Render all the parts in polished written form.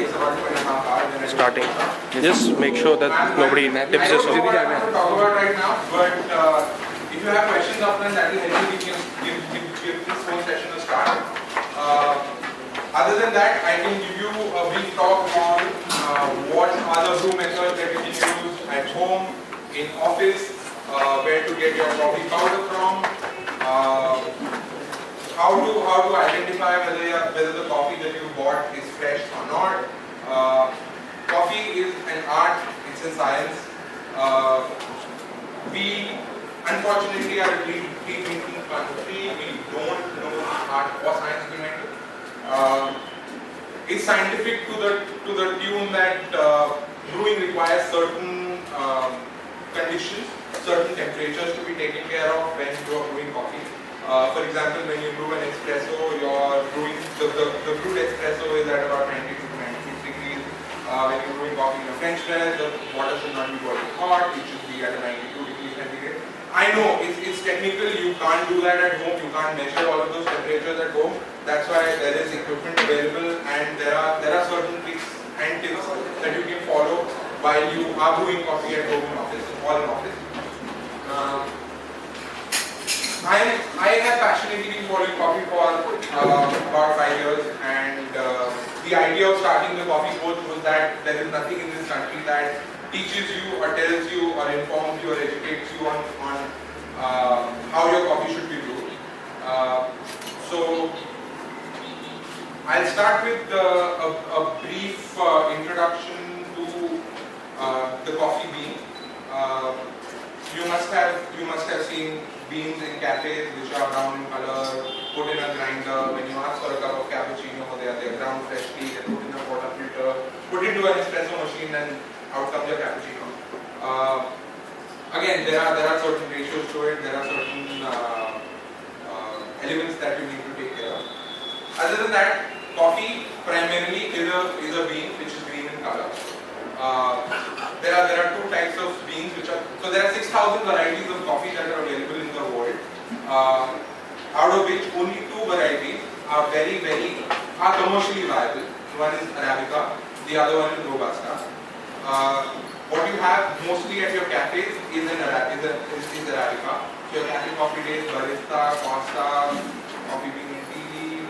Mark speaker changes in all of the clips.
Speaker 1: takes about 2.5 hours.
Speaker 2: Starting. Just make sure that nobody tips us off.
Speaker 1: I don't know what I'm going to talk about right now, but if you have questions after that will help you give this whole session a start. Other than that, I can give you a brief talk on what are the brew methods that you can use at home, in office, where to get your coffee powder from, how to identify whether the coffee that you bought is fresh or not. Coffee is an art, it's a science. We unfortunately are a tea drinking country. We don't know art or science behind it. It's scientific to the tune that brewing requires certain conditions, certain temperatures to be taken care of when you are brewing coffee. For example, when you brew an espresso, you're brewing the brewed espresso is at about 92 to 96 degrees. When you're brewing coffee in a French press, the water should not be boiling hot. It should be at a 92 degrees centigrade. I know it's technical. You can't do that at home. You can't measure all of those temperatures at home. That's why there is equipment available, and there are certain tricks and tips that you can follow while you are brewing coffee at home in office or in office. I have passionately been following coffee for about 5 years, and the idea of starting the coffee course was that there is nothing in this country that teaches you or tells you or informs you or educates you on how your coffee should be brewed. So I'll start with a brief introduction to the coffee bean. You must have seen beans in cafes which are brown in color, put in a grinder. When you ask for a cup of cappuccino, they are ground freshly, they're put in a water filter, put into an espresso machine, and out comes your cappuccino. Again, there are certain ratios to it, there are certain elements that you need to take care of. Other than that, coffee primarily is a bean which is green in color. There are two types of beans so there are 6,000 varieties of coffee that are available in the world, out of which only 2 varieties are are commercially viable. One is Arabica, the other one is Robusta. What you have mostly at your cafes is Arabica. So your cafe coffee days, barista, Costa, coffee bean and tea leaf,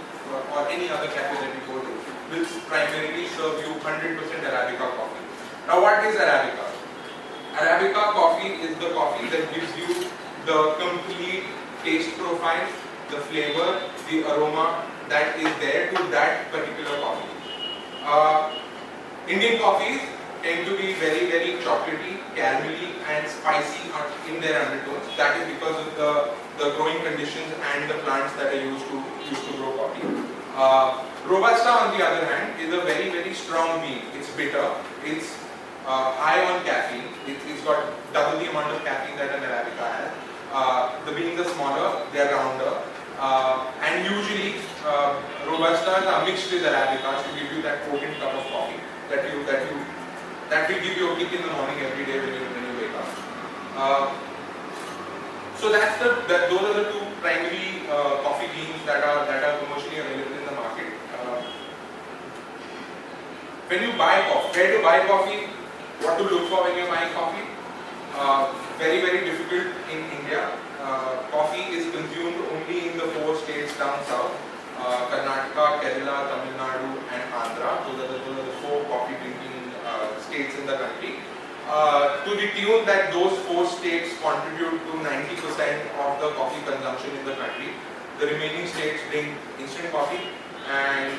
Speaker 1: or any other cafe that you go to will primarily serve you 100% Arabica coffee. Now what is Arabica? Arabica coffee is the coffee that gives you the complete taste profile, the flavor, the aroma that is there to that particular coffee. Indian coffees tend to be very chocolatey, caramelly and spicy in their undertones. That is because of the growing conditions and the plants that are used to grow coffee. Robusta, on the other hand, is a very strong bean. It's bitter. It's high on caffeine. It's got double the amount of caffeine that an Arabica has. The beans are smaller, they are rounder, and usually Robustas are mixed with Arabicas to give you that potent cup of coffee that will give you a kick in the morning every day when you wake up. So those are the 2 primary coffee beans that are commercially available in the market. When you buy coffee, where to buy coffee, what to look for when you're buying coffee? Very difficult in India. Coffee is consumed only in the 4 states down south: Karnataka, Kerala, Tamil Nadu, and Andhra. Those are the 4 coffee drinking states in the country. To the tune that those 4 states contribute to 90% of the coffee consumption in the country. The remaining states drink instant coffee, and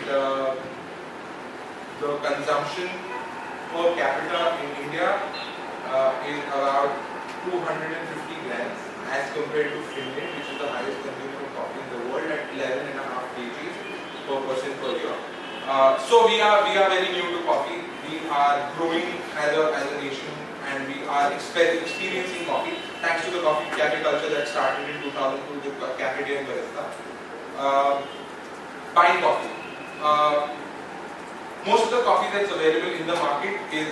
Speaker 1: the consumption per capita in India is about 250 grams as compared to Finland, which is the highest consumer of coffee in the world at 11.5 kgs per person per year. So we are very new to coffee. We are growing as a nation, and we are experiencing coffee thanks to the coffee cafe culture that started in 2002 with Cafe Day and Barista. Buying coffee. Most of the coffee that's available in the market is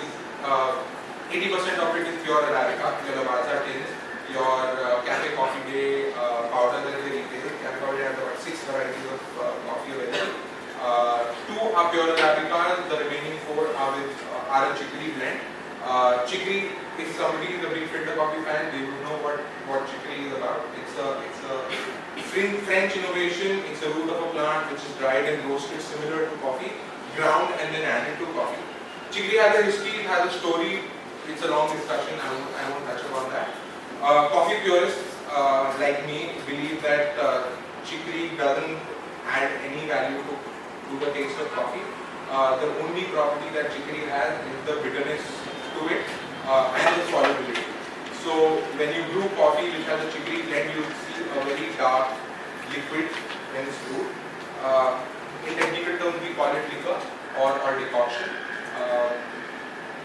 Speaker 1: 80% of it is pure Arabica, your Lavazza tins, your Cafe Coffee Day powder that is very retail. Cafe Coffee Day has about 6 varieties of coffee available. 2 are pure Arabicas, the remaining 4 are a chicory blend. Chicory, if somebody is a big filter coffee fan, they would know what chicory is about. It's a French innovation. It's a root of a plant which is dried and roasted similar to coffee, ground and then added to coffee. Chicory has a history, it has a story. It's a long discussion. I won't touch upon that. Coffee purists like me believe that chicory doesn't add any value to the taste of coffee. The only property that chicory has is the bitterness to it and the solubility. So when you brew coffee which has a chicory blend, you see a very dark liquid when it's brewed. In technical terms, we call it liquor or decoction.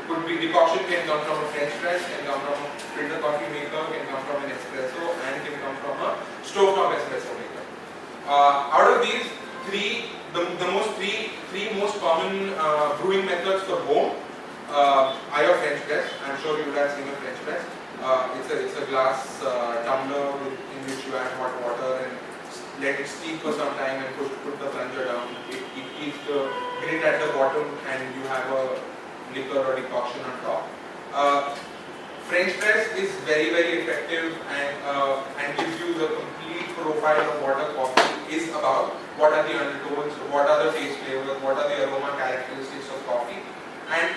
Speaker 1: Could be decoction can come from a French press, can come from a filter coffee maker, can come from an espresso, and can come from a stovetop espresso maker. Out of these three, the three most common brewing methods for home are your French press. I'm sure you would have seen a French press. It's a glass tumbler in which you add hot water and let it steep for some time and put the plunger down. It keeps the grit at the bottom and you have a liquor or decoction on top. French press is very effective and gives you the complete profile of what a coffee is about. What are the undertones? What are the taste flavors? What are the aroma characteristics of coffee? And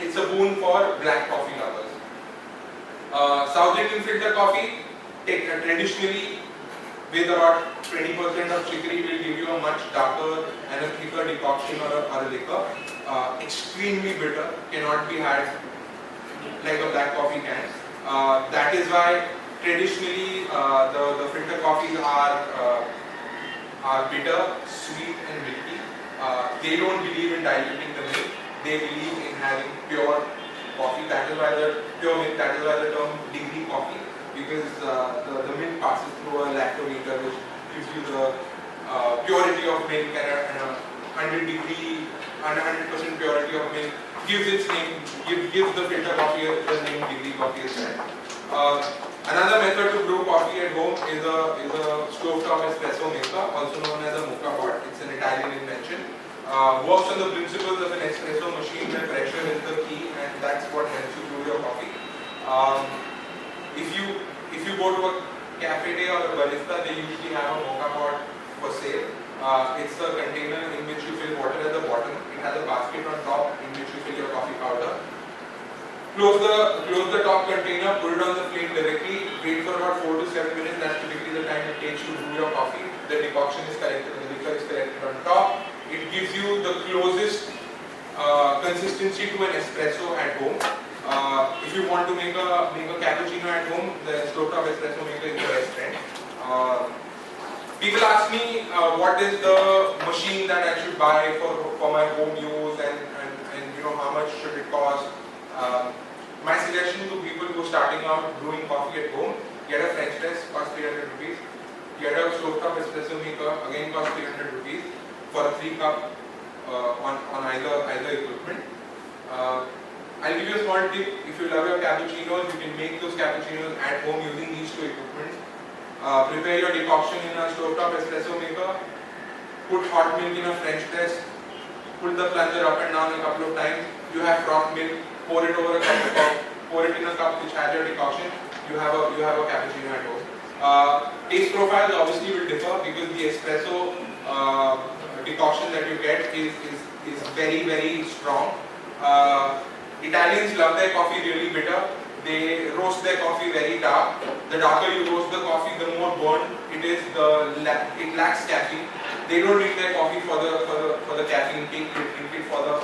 Speaker 1: it's a boon for black coffee lovers. South Indian filter coffee, traditionally with about 20% of chicory, will give you a much darker and a thicker decoction or a liquor. Extremely bitter, cannot be had like a black coffee can. That is why traditionally the filter coffees are bitter, sweet and milky. They don't believe in diluting the milk. They believe in having pure coffee. That is why the pure milk. That is why the term degree coffee, because the milk passes through a lactometer, which gives you the purity of milk, and a 100% purity of milk gives its name, gives the filter coffee the name degree coffee as well. Another method to brew coffee at home is a stovetop espresso maker, also known as a mocha pot. It's an Italian invention. Works on the principles of an espresso machine where pressure is the key, and that's what helps you brew your coffee. If you go to a cafe day or a barista, they usually have a mocha pot for sale. It's a container in which you fill water at the bottom. It has a basket on top in which you fill your coffee powder. Close the top container, put it on the flame directly, wait for about 4 to 7 minutes. That's typically the time it takes to brew your coffee. The decoction is collected, the liquor is collected on top. It gives you the closest consistency to an espresso at home. If you want to make a cappuccino at home, the stovetop espresso maker is the best friend. People ask me what is the machine that I should buy for my home use, and how much should it cost. My suggestion to people who are starting out brewing coffee at home: get a French press, cost 300 rupees. Get a stovetop espresso maker, again cost 300 rupees for a 3-cup on either equipment. I'll give you a small tip. If you love your cappuccinos, you can make those cappuccinos at home using these two equipments. Prepare your decoction in a stovetop espresso maker. Put hot milk in a French press. Put the plunger up and down a couple of times. You have froth milk. Pour it over a cup. Pour it in a cup which has your decoction. You have a cappuccino at home. Taste profiles obviously will differ because the espresso decoction that you get is very strong. Italians love their coffee really bitter. They roast their coffee very dark. The darker you roast the coffee, the more burnt it is. It lacks caffeine. They don't drink their coffee for the caffeine kick. They drink it for the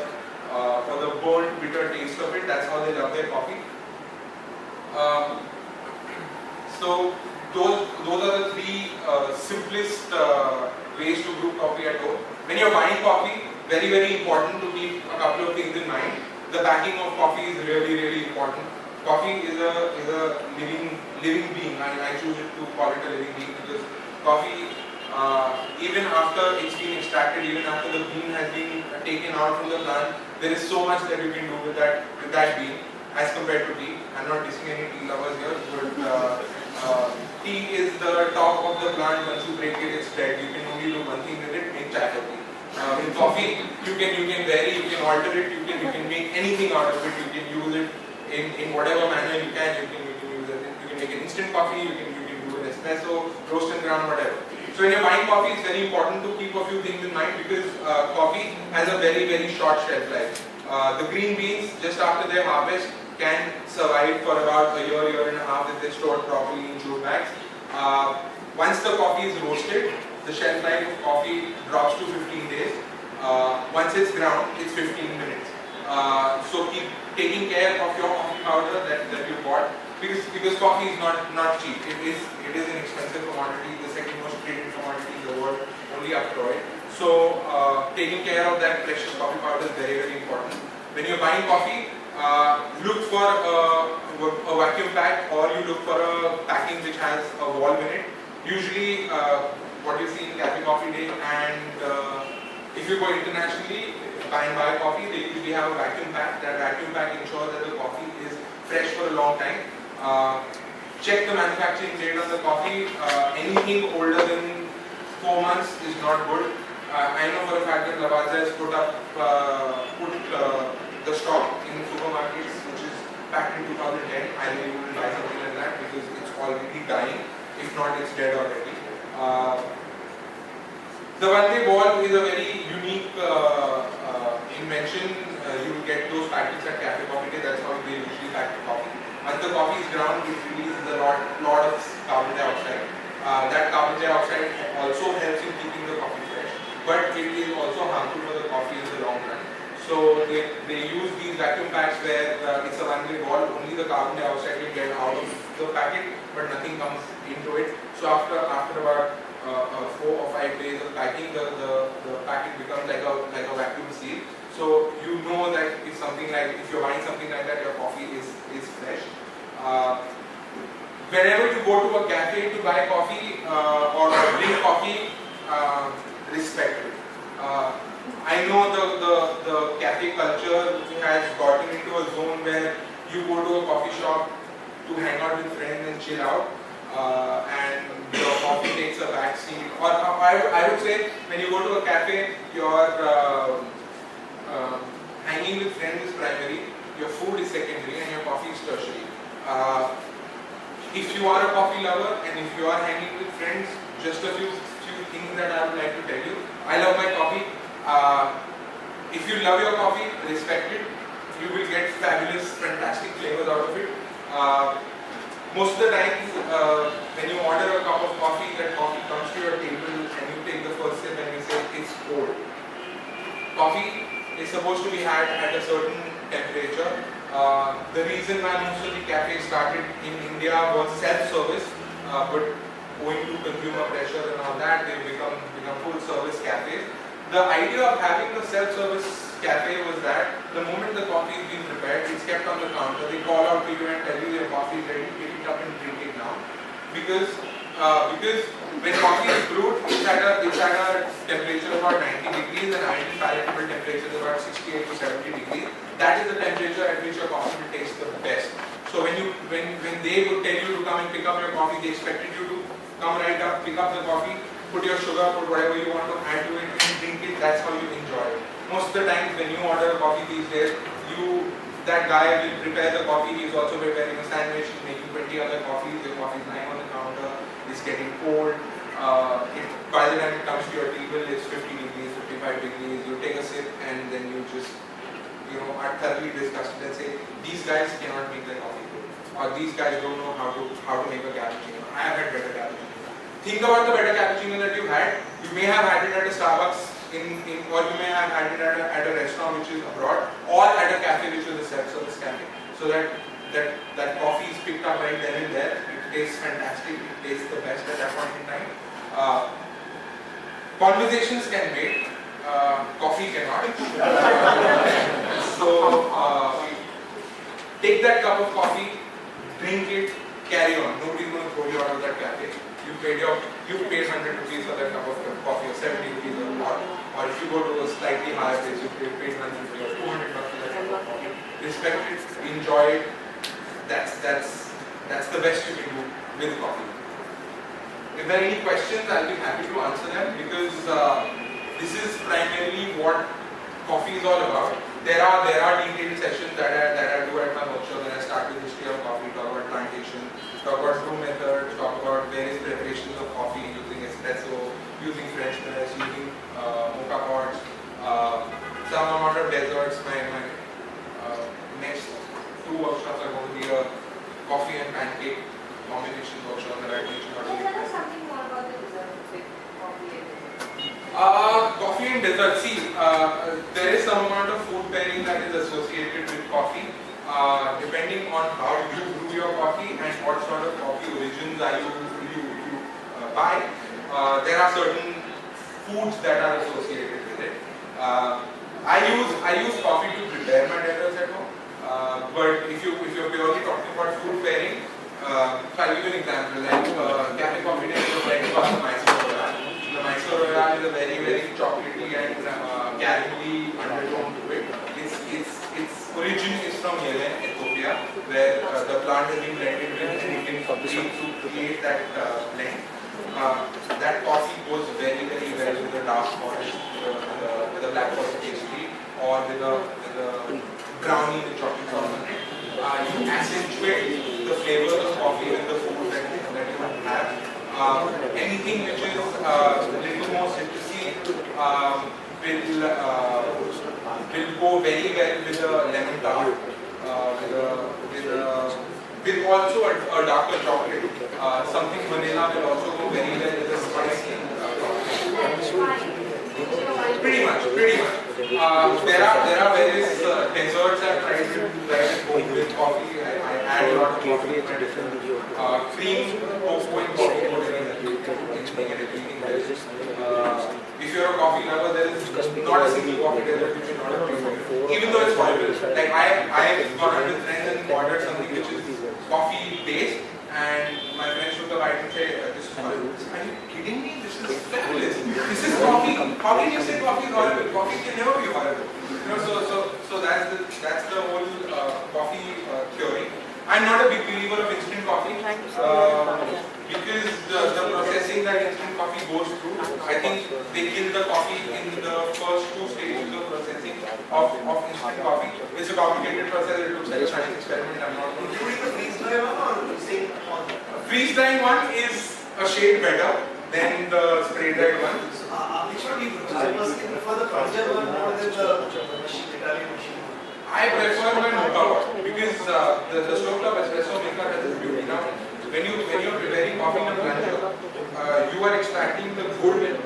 Speaker 1: burnt, bitter taste of it. That's how they love their coffee. So those are the 3 simplest ways to brew coffee at home. When you're buying coffee, very important to keep a couple of things in mind. The packing of coffee is really important. Coffee is a living being. I choose to call it a living being because coffee, even after it's been extracted, even after the bean has been taken out from the plant, there is so much that you can do with that bean as compared to tea. I'm not dissing any tea lovers here, but tea is the top of the plant. Once you break it, it's dead. You can only do one thing with it: make chai for tea. With coffee, you can vary, you can alter it, you can make anything out of it. You can use it in whatever manner you can. You can use it. You can make an instant coffee. You can do an espresso, roast and ground, whatever. So when you're buying coffee, it's very important to keep a few things in mind because coffee has a very short shelf life. The green beans, just after their harvest, can survive for about a year and a half if they're stored properly in jute bags. Once the coffee is roasted, the shelf life of coffee drops to 15 days. Once it's ground, it's 15 minutes. So keep taking care of your coffee powder that you bought because coffee is not cheap. It is an expensive commodity, the second most traded commodity in the world, only after oil. So taking care of that precious coffee powder is very important. When you're buying coffee, look for a vacuum pack or you look for a packing which has a valve in it. Usually what you see in Cafe Coffee Day and if you go internationally and buy coffee, they usually have a vacuum pack. That vacuum pack ensures that the coffee is fresh for a long time. Check the manufacturing date on the coffee. Anything older than 4 months is not good. I know for a fact that Lavazza has put the stock in supermarkets which is packed in 2010. I really wouldn't buy something like that because it's already dying. If not, it's dead already. The one-way valve is a very unique invention. You will get those packets at Cafe Coffee Day. That's how they usually pack the coffee. Once the coffee is ground, it releases a lot of carbon dioxide. That carbon dioxide also helps in keeping the coffee fresh, but it is also harmful for the coffee in the long run. So they use these vacuum packs where it's a one-way valve. Only the carbon dioxide will get out of the packet, but nothing comes into it. So after about 4 or 5 days of packing, the packet becomes like a vacuum seal. So you know that if you're buying something like that, your coffee is fresh. Whenever you go to a cafe to buy coffee or drink coffee, respect it. I know the cafe culture has gotten into a zone where you go to a coffee shop to hang out with friends and chill out, and your coffee takes a back seat. Or I would say when you go to a cafe, your hanging with friends is primary, your food is secondary, and your coffee is tertiary. If you are a coffee lover and if you are hanging with friends, just a few things that I would like to tell you. I love my coffee. If you love your coffee, respect it. You will get fabulous, fantastic flavors out of it. Most of the time, when you order a cup of coffee, that coffee comes to your table and you take the first sip and you say it's cold. Coffee is supposed to be had at a certain temperature. The reason why most of the cafes started in India was self-service, but owing to consumer pressure and all that, they become full-service cafes. The idea of having a self-service cafe was that the moment the coffee is being prepared, it's kept on the counter. They call out to you and tell you your coffee is ready, pick it up and drink it now. Because when coffee is brewed, it's at a temperature of about 90 degrees and ideal palatable temperature is about 68 to 70 degrees. That is the temperature at which your coffee will taste the best. So when they would tell you to come and pick up your coffee, they expected you to come right up, pick up the coffee, put your sugar, put whatever you want to add to it and drink it. That's how you enjoy it. Most of the times when you order a coffee these days, that guy will prepare the coffee, he's also preparing a sandwich, he's making 20 other coffees, your coffee is lying on the counter, it's getting cold. By the time it comes to your table, it's 50 degrees, 55 degrees, you take a sip and then you just, are thoroughly disgusted and say, these guys cannot make their coffee good. Or these guys don't know how to make a cappuccino. I have had better cappuccino. Think about the better cappuccino that you've had. You may have had it at a Starbucks or you may have had it at a restaurant which is abroad, or at a cafe which is a self-service cafe. So that coffee is picked up right then and there. It tastes fantastic. It tastes the best at that point in time. Conversations can wait. Coffee cannot. So take that cup of coffee, drink it, carry on. Nobody's going to throw you out of that cafe. You paid 100 rupees for that cup of coffee, or 70 rupees or more. Or if you go to a slightly higher place, you paid 100 rupees or 200 bucks for that cup of coffee. Respect it, enjoy it. That's the best you can do with coffee. If there are any questions, I'll be happy to answer them because this is primarily what coffee is all about. There are detailed sessions that I do at my workshop when I start with history of coffee, talk about plantation, talk about brew methods, talk about various preparations of coffee using espresso, using French press, using mocha pots, some amount of desserts. My next two workshops are going to be a coffee and pancake combination workshop that I teach you how to
Speaker 3: Can you
Speaker 1: make.
Speaker 3: tell us something more about the desserts with coffee and
Speaker 1: Coffee and dessert. See, there is some amount of food pairing that is associated with coffee. Depending on how you brew your coffee and what sort of coffee origins are you buy, there are certain foods that are associated with it. I use coffee to prepare my desserts at home. But if you're purely talking about food pairing, so I'll give you an example. Like cafe coffee is a blend of Mysore Royale. The Mysore Royale is a very chocolatey and caramelly undertone to it. Its origin is from Yemen, Ethiopia, where the plant has been blended with Indian coffee to create that blend. That coffee goes very well with the dark forest, with the black forest pastry, or with the brownie with chocolate sauce on it. You accentuate the flavors of coffee with the food that you have. Anything which is a little more citrusy will go very well with a lemon tart, with also a darker chocolate. Something vanilla will also go very well with a spicy Pretty much. There are various desserts I've tried with coffee. I add a lot of coffee in my different cream, cocoa and coffee if you're a coffee lover, there is not a single coffee dessert which is not a favorite. Even though it's horrible. Like I've gone out with friends and ordered something which is coffee based, and my friends look up and say, this is horrible. Are you kidding me? This is fabulous. This is coffee. How can you say coffee is horrible? Coffee can never be horrible. So that's the whole coffee theory. I'm not a big believer of instant coffee because the processing that instant coffee goes through, I think they kill the coffee in the first two stages of processing of instant coffee. It's a complicated process. It looks like a science experiment. I'm not going to do it. Freeze drying one is a shade better than the spray dried one.
Speaker 4: Which one do you prefer? For the Punjab one more than the Italian machine?
Speaker 1: I prefer my mocha pot because the slow club espresso maker has this beauty. Now, when you're preparing coffee in a plunger, you are extracting the good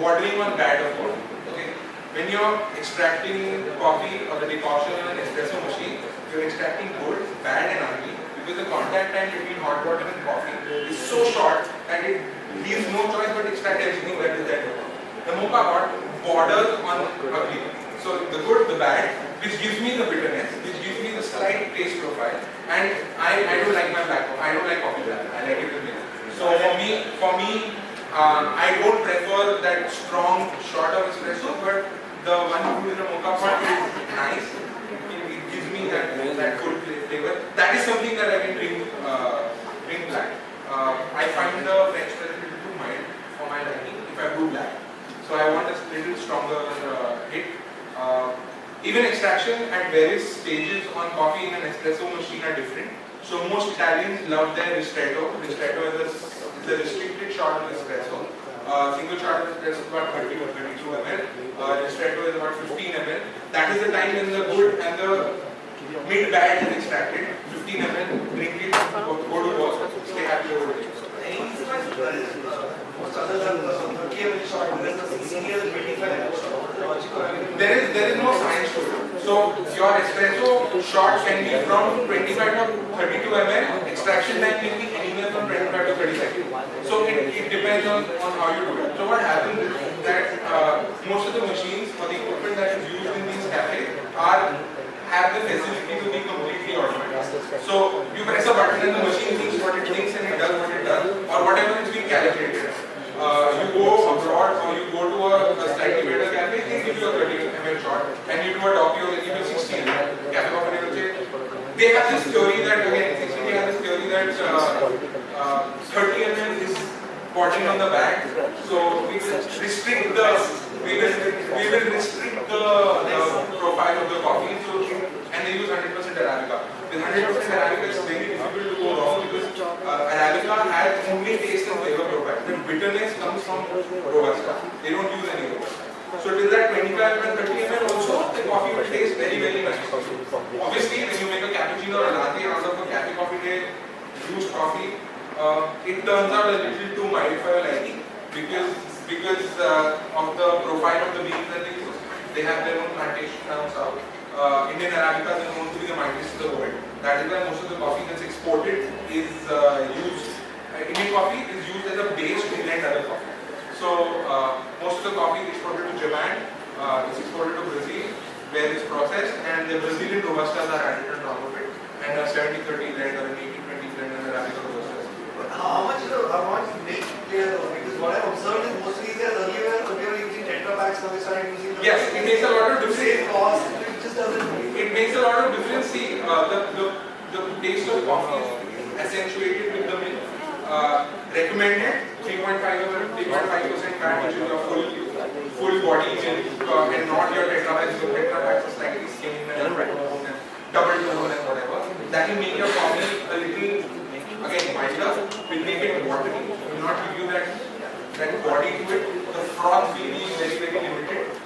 Speaker 1: bordering on bad of coffee. Okay? When you're extracting coffee or the decoction in an espresso machine, you're extracting good, bad, and ugly because the contact time between hot water and coffee is so short that it leaves no choice but to extract everything that is there. The mocha pot borders on ugly. So the good, the bad, which gives me the bitterness, which gives me the slight taste profile, and I don't like my black coffee. I don't like coffee black. I like it with milk. So for me, I don't prefer that strong shot of espresso, but the one brewed in a mocha pot is nice. It gives me that good flavor. That is something that I can drink black. I find the French press a little too mild for my liking if I brew black. So I want a little stronger hit. Even extraction at various stages on coffee in an espresso machine are different. So most Italians love their ristretto. Ristretto is a restricted shot of espresso. Single shot of espresso is about 30 or 32 ml. Ristretto is about 15 ml. That is the time when the good and the mid bad is extracted. 15 ml, drink it, go to work, stay happy over it. There is no science to it. So your espresso shot can be from 25 to 32 ml. Extraction time can be anywhere from 25 to 30 seconds. So it depends on how you do it. So what happens is that most of the machines or the equipment that is used in these cafes have the facility to be completely automatic. So you press a button and the machine thinks what it thinks and it does what it does, or whatever is being calculated. You go abroad or you go to a slightly better cafe, they give you a 30 ml shot, and you do a doppio, they give you 60 ml. Cafe coffee, they have this theory that, again, 60 has this theory that 30 ml is bottom on the bag, so we will restrict we will restrict the profile of the coffee. So, and they use 100% Arabica. With 100% Arabica, it's very difficult to go wrong because Arabica has only taste and flavor profile. The bitterness comes from Robusta. They don't use any Robusta. So till that 25 ml, 30 ml also, the coffee will taste very, very nice. Obviously, when you make a cappuccino or a latte out of a cafe coffee day, used coffee, it turns out a little too mild for your liking because of the profile of the beans that they use. They have their own plantation down south. Indian Arabica is known to be the mildest in the world. That is why most of the coffee that's exported is used. Indian coffee is used as a base to blend other coffee. So most of the coffee is exported to Japan, it's exported to Brazil, where it's processed, and the Brazilian Robustas are added on top of it, and a 70-30 blend or an 80-20 blend in Arabica Robusta.
Speaker 4: How much milk plays a role? Because what I've observed is mostly earlier we were using Tetra Paks, now we started using.
Speaker 1: Yes, it makes a lot of difference.
Speaker 4: Same cost, it just doesn't.
Speaker 1: It makes a lot of difference. See, the taste of coffee is accentuated with the milk. Recommended 3.5% fat, which is your full body milk, and not your Tetra Paks. So Tetra Paks is slightly skim and double tone and whatever. That will make your coffee a little, again, milder. Will make it watery. Will not give you that body to it. The froth will be very, very limited.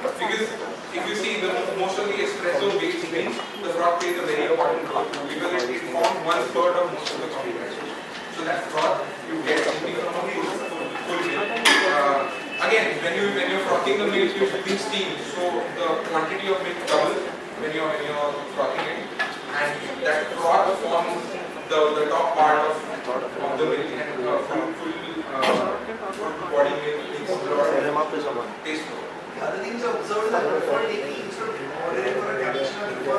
Speaker 1: Because if you see most of the espresso based drinks, the froth plays a very important role because it forms 1/3 of most of the coffee. So that froth you get only from a full milk. Again, when you're frothing the milk, you're using steam, so the quantity of milk doubles when you're frothing it, and that froth forms the top part of the milk, and full body milk is a lot tasteful.
Speaker 4: The other things I've observed is that before taking instead of ordering for a cappuccino, before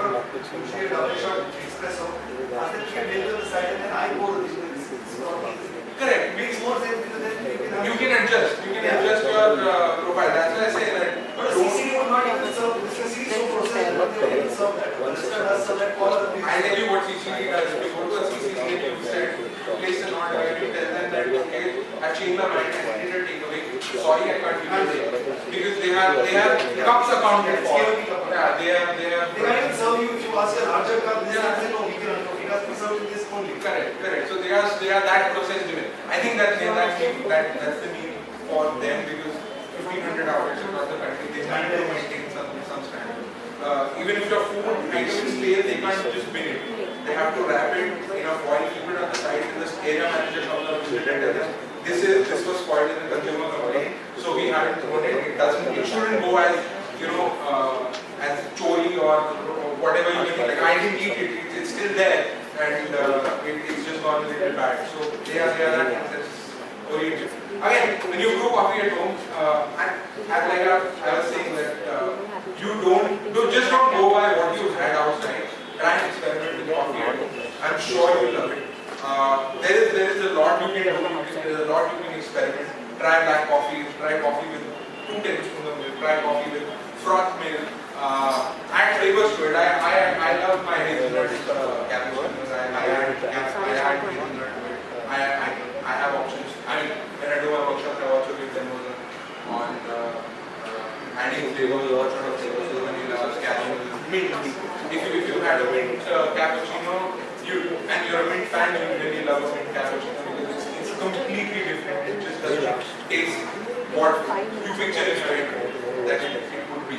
Speaker 4: usually a double shot espresso, after you milk on the side and then I pour this.
Speaker 1: Correct.
Speaker 4: Makes more sense because then
Speaker 1: You can adjust. You can adjust your profile. That's why I say that.
Speaker 4: But CCD would not even serve this. CCD is so processed, but they don't serve that. Barista does serve that all other
Speaker 1: I'll tell you what CCD does. If you go to a CCD and you said, place an order, you tell them that, okay, I've changed my mind and I need a takeaway. Sorry, I can't give you a takeaway. Because they have cups accounted for. Yeah, they have.
Speaker 4: They can't even serve you if you ask a larger cup. They say, no, we can serve in this only.
Speaker 1: Correct. So they are that process driven. I think that's the need for them because 1,500 outlets across the country, they need to maintain some standard. Even if your food item is stale, they can't just bin it. They have to wrap it in a foil, keep it on the side, and the area manager comes up and tell them, this was spoiled in the consumer complaint, so we haven't thrown it. It shouldn't go as as chori or whatever you think. Like I didn't eat it, it's still there, and it's just gone a little bad. So they are that process oriented. Again, when you brew coffee at home, I was saying that you don't go by what you had outside. Try and experiment with coffee at home. I'm sure you'll love it. There is a lot you can do. There's a lot you can experiment. Try black coffee. Try coffee with 2 tablespoons of milk. Try coffee with froth milk. Add flavors to it. I love my hazelnut cappuccinos. I add hazelnut to it. I have options. I mean, when I do my workshops, I also give demos on adding flavors, what sort of flavors, vanilla, cashew, mint. If you had a mint cappuccino, and you're a mint fan, you really love a mint cappuccino because it's completely different. It just doesn't taste what you picture in your head that it would be.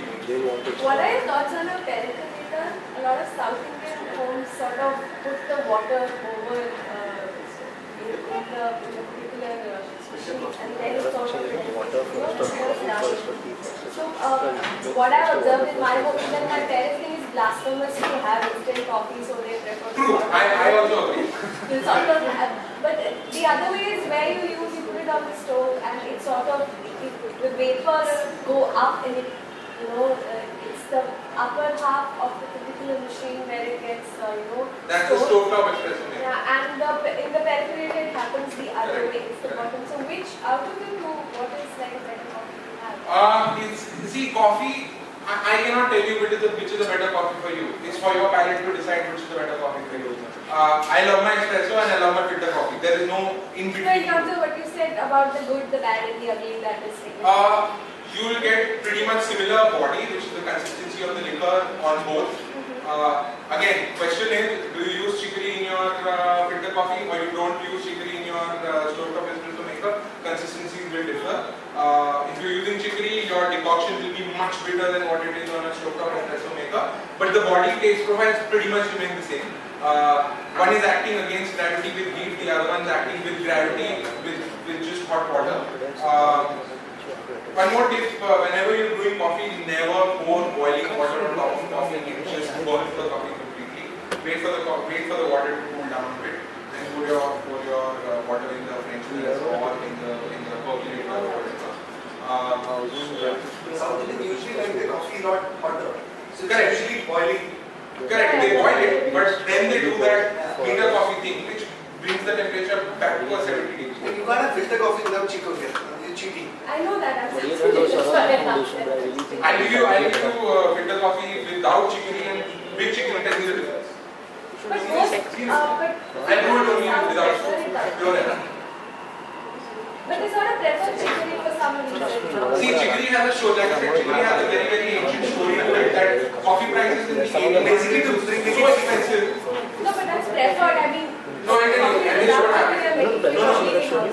Speaker 3: What are your thoughts on a percolator? A lot of South Indian homes sort of put the water over in the particular and then it sort of So what I observed in my home is that my parents think it's blasphemous to have instant coffee, so they prefer to.
Speaker 1: True, I also agree.
Speaker 3: You sort of have, but the other way is where you put it on the stove and it sort of the vapors go up and it. It's the upper half of the particular machine where it gets,
Speaker 1: That's the stovetop espresso machine.
Speaker 3: Yeah, and in the percolator it happens the other way. It's the bottom. So which out of the two, what is like a better coffee to have?
Speaker 1: See, coffee. I cannot tell you which is the better coffee for you. It's for your palate to decide which is the better coffee for you. I love my espresso and I love my filter coffee. There is no in between.
Speaker 3: So in terms of what you said about the good, the bad, and the ugly, that is like.
Speaker 1: you will get pretty much similar body, which is the consistency of the liquor on both. Again, question is, do you use chicory in your filter coffee or you don't use chicory in your stovetop espresso maker? Consistencies will differ. If you're using chicory, your decoction will be much bitter than what it is on a stovetop espresso maker, but the body taste profiles pretty much remain the same. One is acting against gravity with heat, the other one is acting with gravity with just hot water. One more tip, whenever you're doing coffee, never pour boiling water on top of coffee. It just burns the coffee completely. Wait for the water to cool down a bit, then pour your water in the French press or in the percolator or whatever.
Speaker 4: South Indian usually like the coffee not hotter. So it's
Speaker 1: Correct.
Speaker 4: usually boiling.
Speaker 1: Correct, they boil it, but then they do that filter coffee thing, which brings the temperature back to a 70 degrees.
Speaker 4: And you can't have filter coffee without chicory. You're cheating.
Speaker 3: I know that. I'm
Speaker 2: But
Speaker 3: saying
Speaker 2: those
Speaker 3: that's
Speaker 2: are
Speaker 3: why I
Speaker 2: not
Speaker 3: asked
Speaker 2: conditioned,
Speaker 3: that.
Speaker 2: I really think.
Speaker 1: I'll give you filter coffee without chicory and with chicory. Tell me the difference.
Speaker 3: But most, but
Speaker 1: I do it only without pure lemon.
Speaker 3: But they sort of prefer chicory for some reason.
Speaker 1: See, chicory has a show, like I said, chicory has a very, very ancient story to it that coffee prices in the 80s
Speaker 4: Basically to bring
Speaker 1: so expensive.
Speaker 3: No, but that's preferred. I mean,
Speaker 1: No, I tell you, and this is what happened.
Speaker 3: happened.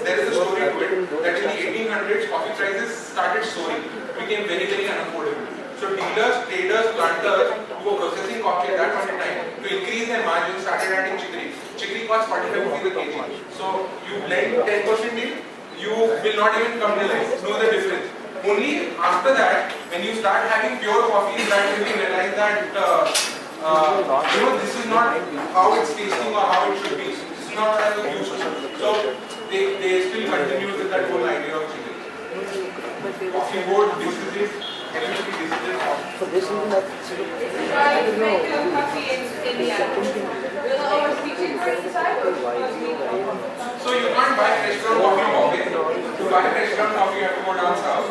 Speaker 1: There is a story to it that in the 1800s, coffee prices started soaring, became very, very unaffordable. So dealers, traders, planters who were processing coffee at that point in time, to increase their margins, started adding chicory. Chicory costs 45 rupees a kg. So you blend 10% in, you will not even come to know the difference. Only after that, when you start having pure coffee, that you will realize that this is not how it's tasting or how it should be. This is not what I was used to. So they still continue with that whole idea of chicory. Coffee board, this is it. Chemistry, this is it.
Speaker 2: So this is not.
Speaker 1: So you can't buy fresh ground coffee in Bombay. To buy fresh ground coffee, you have to go down south.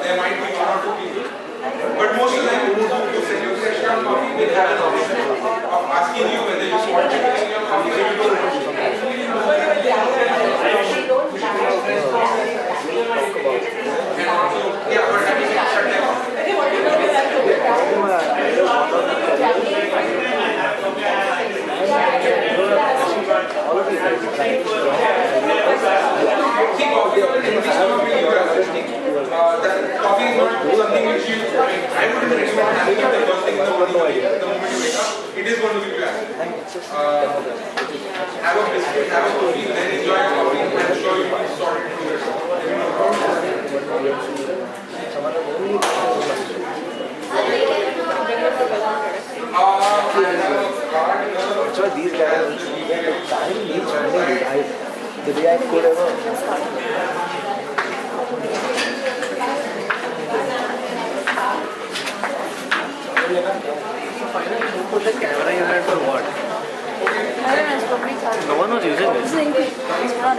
Speaker 1: There might be one or two people. But most of them who sell you fresh ground coffee will have an option of asking you whether you want chicory in your coffee or you don't want yeah, but I mean, shut them off. See, coffee or anything, some of you are listening. That coffee is not something which you, I wouldn't recommend having it the first thing in the morning, the moment you wake up. It is going to give you acid. Have a biscuit, have a coffee, then enjoy your coffee. I'm sure you will sort it through
Speaker 2: So these guys, time needs funding. The day I could ever. Put the camera unit for what?
Speaker 3: I don't know, it's probably
Speaker 2: No one was using it.
Speaker 3: it's not